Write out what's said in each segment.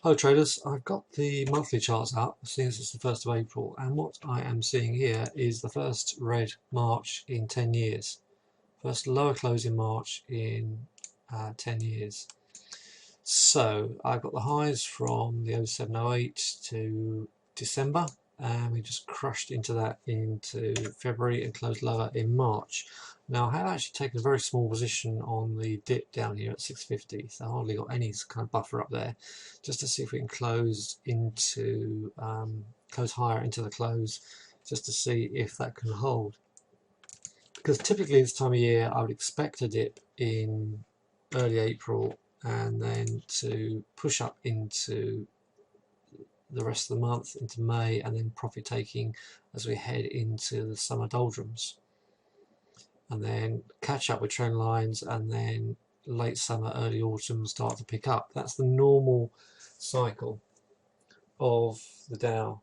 Hello traders, I've got the monthly charts up since it's the 1st of April, and what I am seeing here is the first red March in 10 years. First lower close in March in 10 years. So I've got the highs from the 0708 to December, and we just crushed into that into February and closed lower in March. Now I have actually taken a very small position on the dip down here at 650, so I hardly got any kind of buffer up there, just to see if we can close into close higher into the close, just to see if that can hold. Because typically this time of year I would expect a dip in early April and then to push up into the rest of the month, into May, and then profit taking as we head into the summer doldrums, and then catch up with trend lines, and then late summer, early autumn start to pick up. That's the normal cycle of the Dow.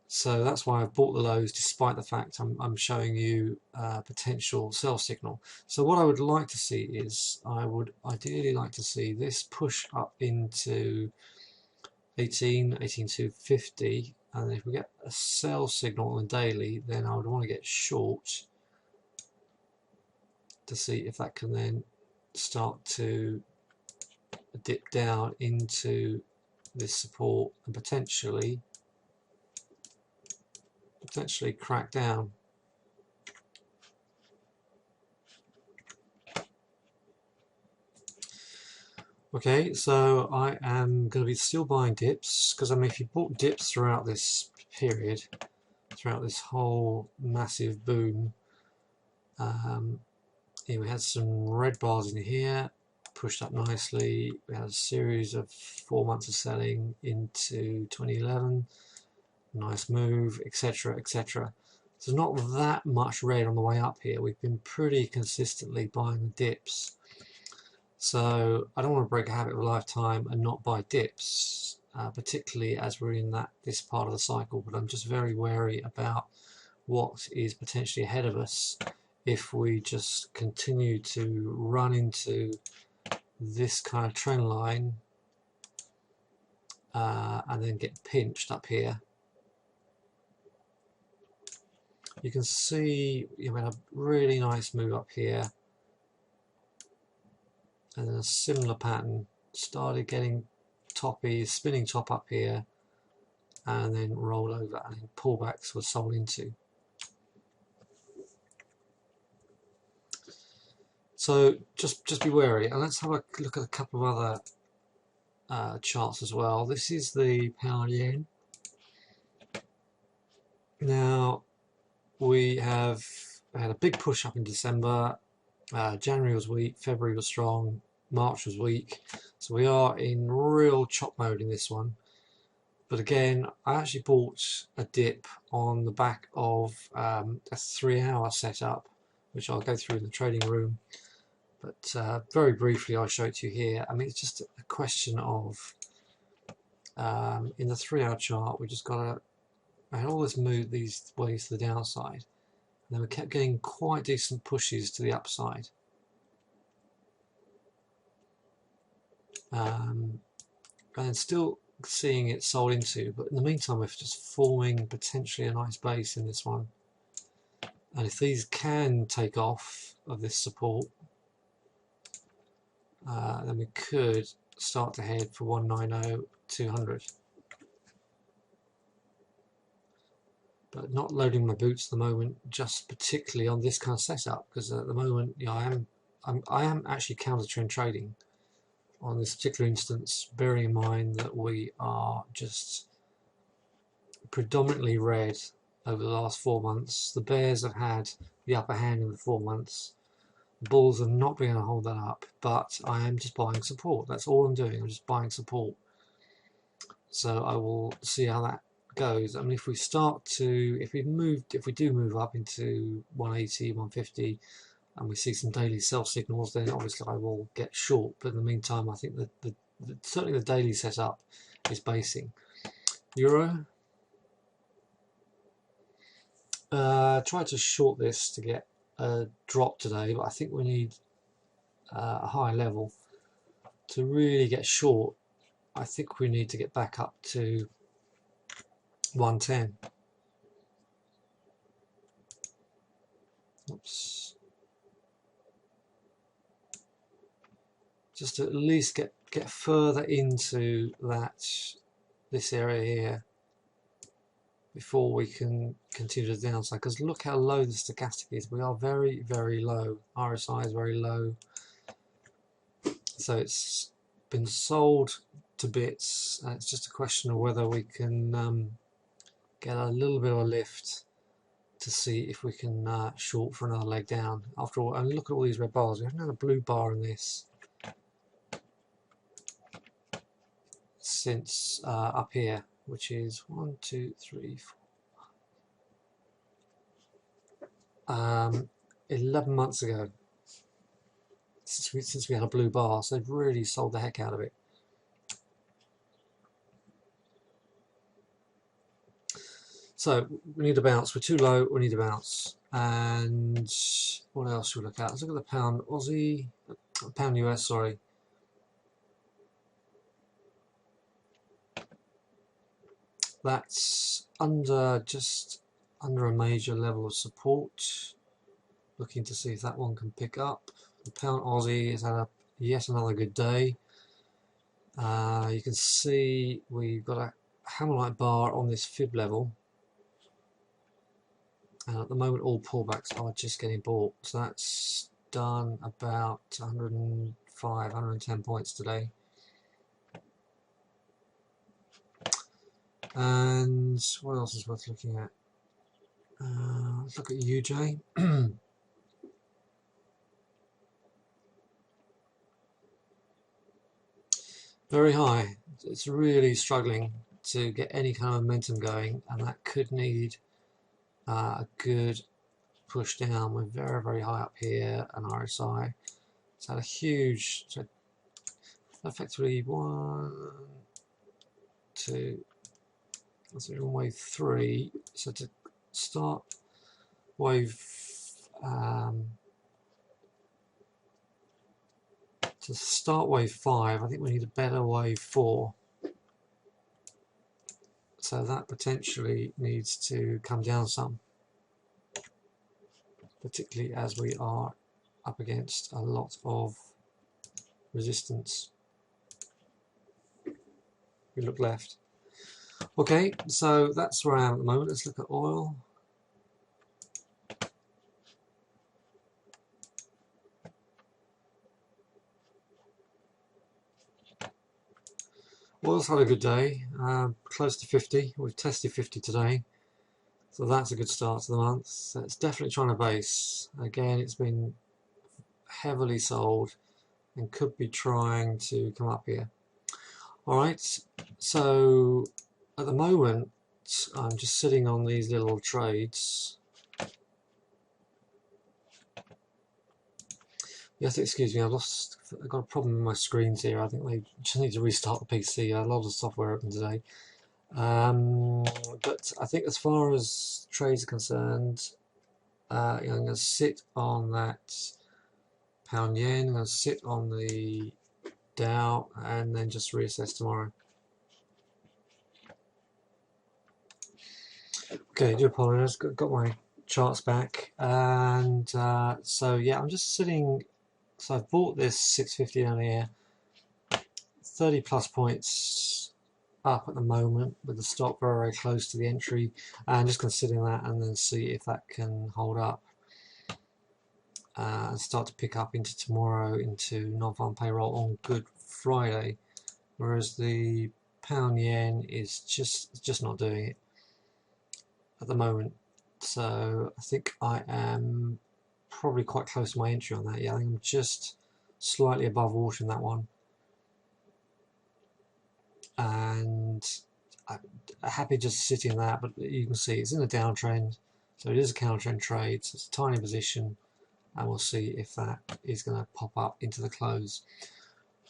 So that's why I've bought the lows, despite the fact I'm showing you a potential sell signal. So what I would like to see is, I would ideally like to see this push up into 18,250, and if we get a sell signal on the daily, then I would want to get short to see if that can then start to dip down into this support and potentially crack down. Okay, so I am going to be still buying dips, because I mean, if you bought dips throughout this period, throughout this whole massive boom, yeah, we had some red bars in here, pushed up nicely. We had a series of 4 months of selling into 2011, nice move, etc., etc. So not that much red on the way up here. We've been pretty consistently buying the dips. So I don't want to break a habit of a lifetime and not buy dips, particularly as we're in this part of the cycle. But I'm just very wary about what is potentially ahead of us if we just continue to run into this kind of trend line and then get pinched up here. You can see we had a really nice move up here, and then a similar pattern started getting toppy, spinning top up here, and then rolled over, and then pullbacks were sold into. So just be wary, and let's have a look at a couple of other charts as well. This is the pound yen. Now we have had a big push up in December. January was weak, February was strong, March was weak. So we are in real chop mode in this one. But again, I actually bought a dip on the back of a 3-hour setup, which I'll go through in the trading room. But very briefly, I'll show it to you here. I mean, it's just a question of, in the 3-hour chart, we just got to, I had all this move these ways to the downside, and then we kept getting quite decent pushes to the upside. And then still seeing it sold into, but in the meantime we're just forming potentially a nice base in this one, and if these can take off of this support, then we could start to head for 190,200. But not loading my boots at the moment, just particularly on this kind of setup, because at the moment, you know, I am actually counter trend trading on this particular instance, bearing in mind that we are just predominantly red over the last 4 months. The bears have had the upper hand in the 4 months. The bulls are not being able to hold that up, but I am just buying support. That's all I'm doing. I'm just buying support. So I will see how that goes. I mean, if we do move up into 180, 150, and we see some daily sell signals, then obviously I will get short. But in the meantime, I think that certainly the daily setup is basing. Euro. Tried to short this to get a drop today, but I think we need a high level. To really get short, I think we need to get back up to 110. Oops. Just to at least get further into this area here before we can continue the downside, because look how low the stochastic is. We are very, very low. RSI is very low, so it's been sold to bits, and it's just a question of whether we can get a little bit of a lift to see if we can short for another leg down. After all, and look at all these red bars. We haven't had a blue bar in this since up here, which is 1, 2, 3, 4, 11 months ago, since we had a blue bar. So they've really sold the heck out of it. So we need a bounce. We're too low. We need a bounce. And what else should we look at? Let's look at the pound Aussie, pound US. Sorry. That's just under a major level of support. Looking to see if that one can pick up. The pound Aussie has had yet another good day. You can see we've got a hammer-like bar on this fib level. And at the moment all pullbacks are just getting bought. So that's done about 105, 110 points today. And what else is worth looking at? Let's look at UJ. Very high. It's really struggling to get any kind of momentum going, and that could need a good push down. We're very, very high up here, and RSI. It's had a huge, so effectively 1, 2, that's on wave 3. So to start wave wave 5, I think we need a better wave 4. So that potentially needs to come down some, particularly as we are up against a lot of resistance. We look left. Okay, so that's where I am at the moment. Let's look at oil. Oil's had a good day, close to 50. We've tested 50 today, so that's a good start to the month. So it's definitely trying to base. Again, it's been heavily sold and could be trying to come up here. Alright, so at the moment I'm just sitting on these little trades. You have to excuse me, I've got a problem with my screens here. I think they just need to restart the PC. A lot of software open today. But I think as far as trades are concerned, I'm going to sit on that pound yen, I'm going to sit on the Dow, and then just reassess tomorrow. Okay, I do apologise, got my charts back, and so yeah, I'm just sitting. So I've bought this 650 down here, 30 plus points up at the moment with the stop very, very close to the entry, and just considering that and then see if that can hold up and start to pick up into tomorrow, into non-farm payroll on Good Friday, whereas the pound yen is just not doing it at the moment. So I think I am probably quite close to my entry on that. Yeah, I think I'm just slightly above water in that one, and I'm happy just sitting that. But you can see it's in a downtrend, so it is a counter trend trade. So it's a tiny position, and we'll see if that is going to pop up into the close.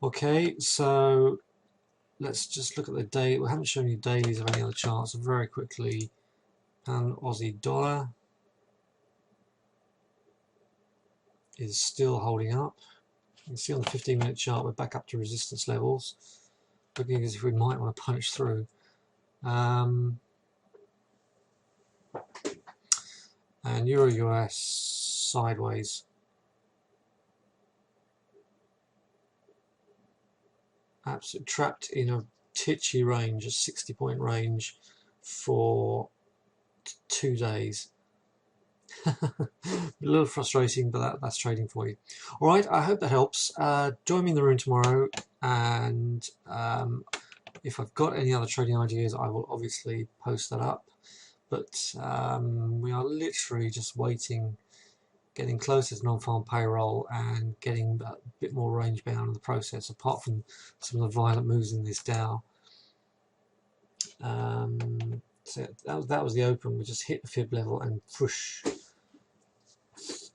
Okay, so let's just look at the day. We haven't shown you dailies of any other charts. So very quickly, pound Aussie dollar is still holding up. You can see on the 15-minute chart we're back up to resistance levels, looking as if we might want to punch through. And Euro US sideways. Absolutely trapped in a titchy range, a 60-point range for 2 days. A little frustrating, but that's trading for you. Alright, I hope that helps. Join me in the room tomorrow, and if I've got any other trading ideas, I will obviously post that up. But we are literally just waiting, getting closer to non-farm payroll and getting a bit more range bound in the process, apart from some of the violent moves in this Dow. So that was the open. We just hit the fib level and push.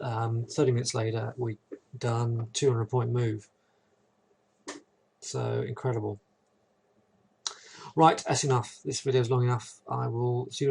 30 minutes later, we done 200-point move. So incredible. Right, that's enough. This video is long enough. I will see you later.